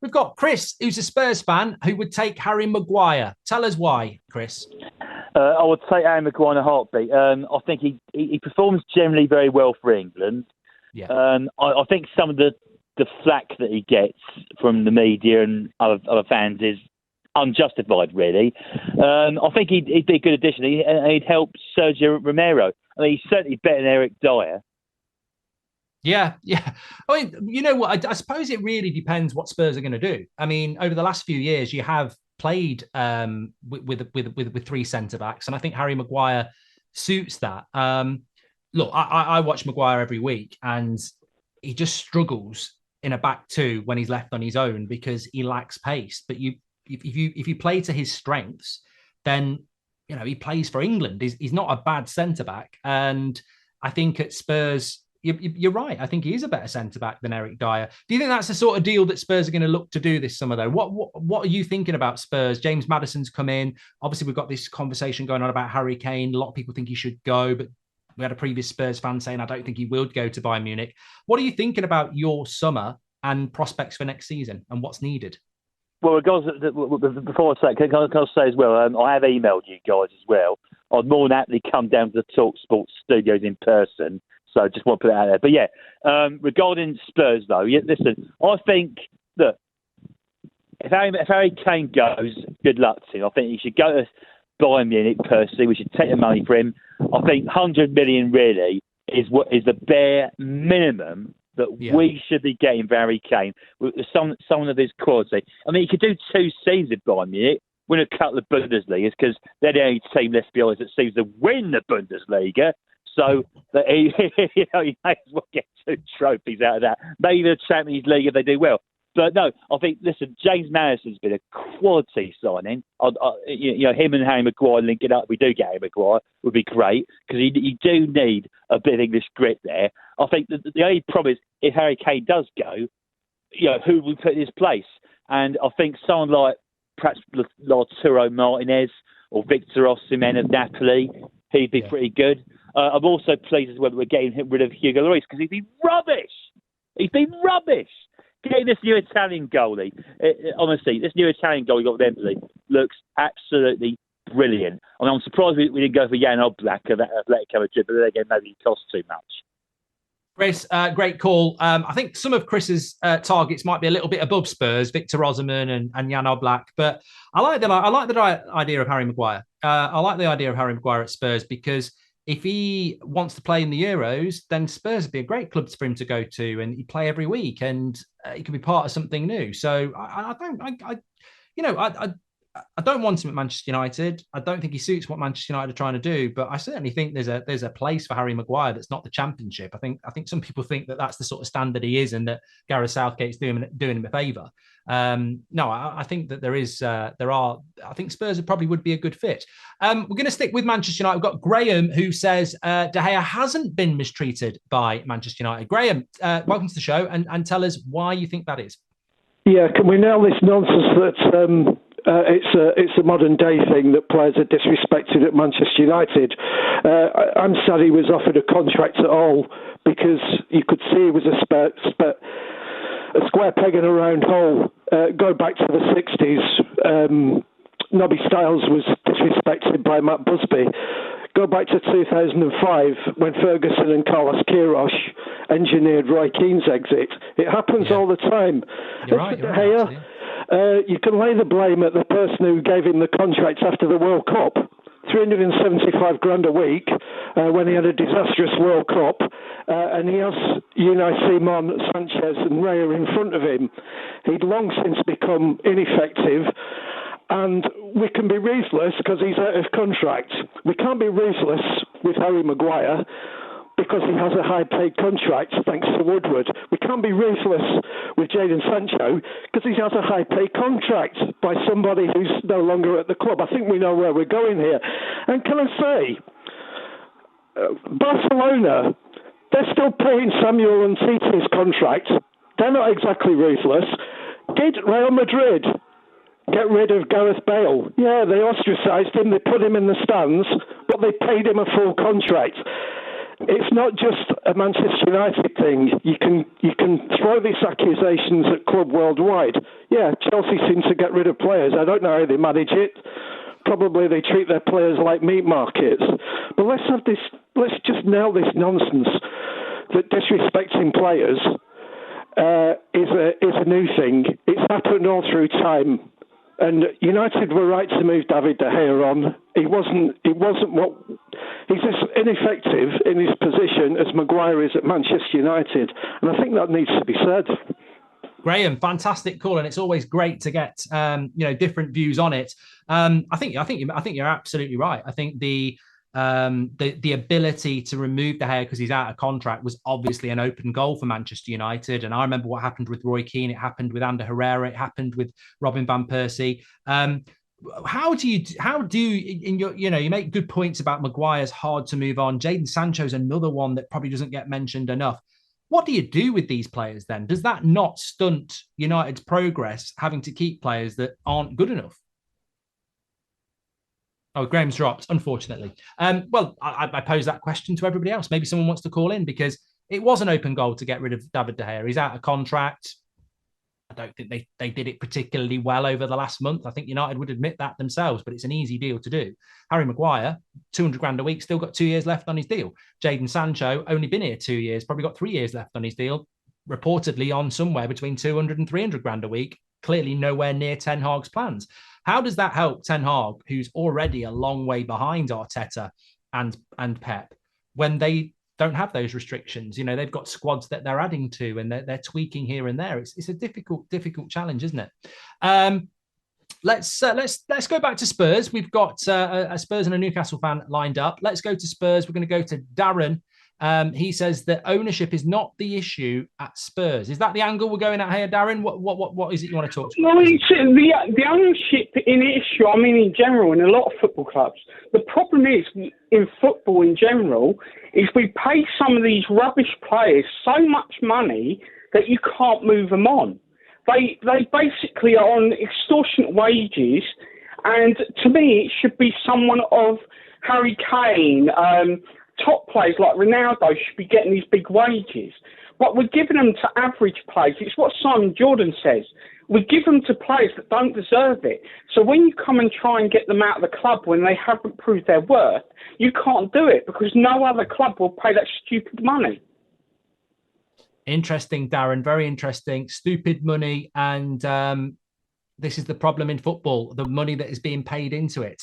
We've got Chris, who's a Spurs fan, who would take Harry Maguire. Tell us why, Chris. I would take Harry Maguire in a heartbeat. I think he performs generally very well for England. Yeah. I think some of the flack that he gets from the media and other fans is unjustified, really. I think he'd be a good addition. He'd help Sergio Romero. I mean, he's certainly better than Eric Dyer. Yeah. I mean, you know what? I suppose it really depends what Spurs are going to do. I mean, over the last few years, you have played with three centre backs, and I think Harry Maguire suits that. Look, I watch Maguire every week, and he just struggles in a back two when he's left on his own because he lacks pace. But if you play to his strengths, then he plays for England. He's not a bad centre back, and I think at Spurs, you're right. I think he is a better centre back than Eric Dyer. Do you think that's the sort of deal that Spurs are going to look to do this summer, though? What are you thinking about Spurs? James Maddison's come in. Obviously, we've got this conversation going on about Harry Kane. A lot of people think he should go, but we had a previous Spurs fan saying, I don't think he will go to Bayern Munich. What are you thinking about your summer and prospects for next season and what's needed? Well, guys, before I say, can I say as well, I have emailed you guys as well. I'd more than happily come down to the talkSPORT studios in person. So just want to put that out there. But yeah, regarding Spurs though, listen, I think that if Harry Kane goes, good luck to him. I think he should go to Bayern Munich personally. We should take the money for him. I think 100 million really is the bare minimum that we should be getting for Harry Kane with some of his quality. I mean, he could do 2 seasons at Bayern Munich, win a couple of Bundesligas because they're the only team, let's be honest, that seems to win the Bundesliga. So that he may as well get 2 trophies out of that. Maybe the Champions League if they do well. But no, I think, listen, James Maddison's been a quality signing. Him and Harry Maguire linking up, we do get Harry Maguire, would be great because you do need a bit of English grit there. I think the only problem is if Harry Kane does go, who will put in his place? And I think someone like perhaps Lautaro Martinez or Victor Osimhen of Napoli, he'd be pretty good. I'm also pleased as well that we're getting rid of Hugo Lloris because he's been rubbish. Getting this new Italian goalie, honestly, this new Italian goalie got with Empoli looks absolutely brilliant. I mean, I'm surprised we didn't go for Jan Oblak of Atletico Madrid, but then again, maybe he costs too much. Chris, great call. I think some of Chris's targets might be a little bit above Spurs, Victor Osimhen and Jan Oblak, but I like the idea of Harry Maguire. I like the idea of Harry Maguire at Spurs because if he wants to play in the Euros, then Spurs would be a great club for him to go to, and he'd play every week, and he could be part of something new. So I don't want him at Manchester United. I don't think he suits what Manchester United are trying to do, but I certainly think there's a place for Harry Maguire that's not the Championship. I think some people think that that's the sort of standard he is, and that Gareth Southgate's doing him a favour. No, I think that I think Spurs probably would be a good fit. We're going to stick with Manchester United. We've got Graeme who says De Gea hasn't been mistreated by Manchester United. Graeme, welcome to the show and tell us why you think that is. Yeah, can we nail this nonsense that it's a modern day thing that players are disrespected at Manchester United? I'm sad he was offered a contract at all because you could see he was a square peg in a round hole. Go back to the 60s. Nobby Stiles was disrespected by Matt Busby. Go back to 2005 when Ferguson and Carlos Queiroz engineered Roy Keane's exit. It happens all the time. You're right. You can lay the blame at the person who gave him the contract after the World Cup. 375 grand a week when he had a disastrous World Cup, and he has Unai Simon, Sanchez and Raya in front of him. He'd long since become ineffective, and we can be ruthless because he's out of contract. We can't be ruthless with Harry Maguire because he has a high-paid contract thanks to Woodward. We can't be ruthless with Jadon Sancho because he has a high-paid contract by somebody who's no longer at the club. I think we know where we're going here. And can I say, Barcelona, they're still paying Samuel Umtiti's contract. They're not exactly ruthless. Did Real Madrid get rid of Gareth Bale? Yeah, they ostracised him, they put him in the stands, but they paid him a full contract. it's not just a Manchester United thing. You can throw these accusations at club worldwide. Yeah, Chelsea seems to get rid of players. I don't know how they manage it. Probably they treat their players like meat markets. But let's just nail this nonsense that disrespecting players is a new thing. It's happened all through time. And United were right to move David De Gea on. He wasn't what he's as ineffective in his position as Maguire is at Manchester United, and I think that needs to be said. Graeme, fantastic call, and it's always great to get different views on it. I think you're absolutely right. I think the ability to remove De Gea because he's out of contract was obviously an open goal for Manchester United. And I remember what happened with Roy Keane. It happened with Ander Herrera. It happened with Robin van Persie. How do you make good points about Maguire's hard to move on. Jadon Sancho's another one that probably doesn't get mentioned enough. What do you do with these players then? Does that not stunt United's progress, having to keep players that aren't good enough? Oh, Graham's dropped, unfortunately. Well, I pose that question to everybody else. Maybe someone wants to call in, because it was an open goal to get rid of David De Gea. He's out of contract. I don't think they did it particularly well over the last month. I think United would admit that themselves, but it's an easy deal to do. Harry Maguire, 200 grand a week, still got 2 years left on his deal. Jadon Sancho, only been here 2 years, probably got 3 years left on his deal, reportedly on somewhere between 200 and 300 grand a week, clearly nowhere near Ten Hag's plans. How does that help Ten Hag, who's already a long way behind Arteta and Pep, when they don't have those restrictions? They've got squads that they're adding to, and they're tweaking here and there. It's a difficult challenge, isn't it? Let's go back to Spurs. We've got a Spurs and a Newcastle fan lined up. Let's go to Spurs. We're going to go to Darren. He says that ownership is not the issue at Spurs. Is that the angle we're going at here, Darren? What is it you want to talk to? Well, the ownership in issue, in general, in a lot of football clubs, the problem is, in football in general, is we pay some of these rubbish players so much money that you can't move them on. They basically are on extortionate wages, and to me, it should be someone of Harry Kane, top players like Ronaldo should be getting these big wages. But we're giving them to average players. It's what Simon Jordan says. We give them to players that don't deserve it. So when you come and try and get them out of the club when they haven't proved their worth, you can't do it because no other club will pay that stupid money. Interesting, Darren. Very interesting. Stupid money. And this is the problem in football, the money that is being paid into it.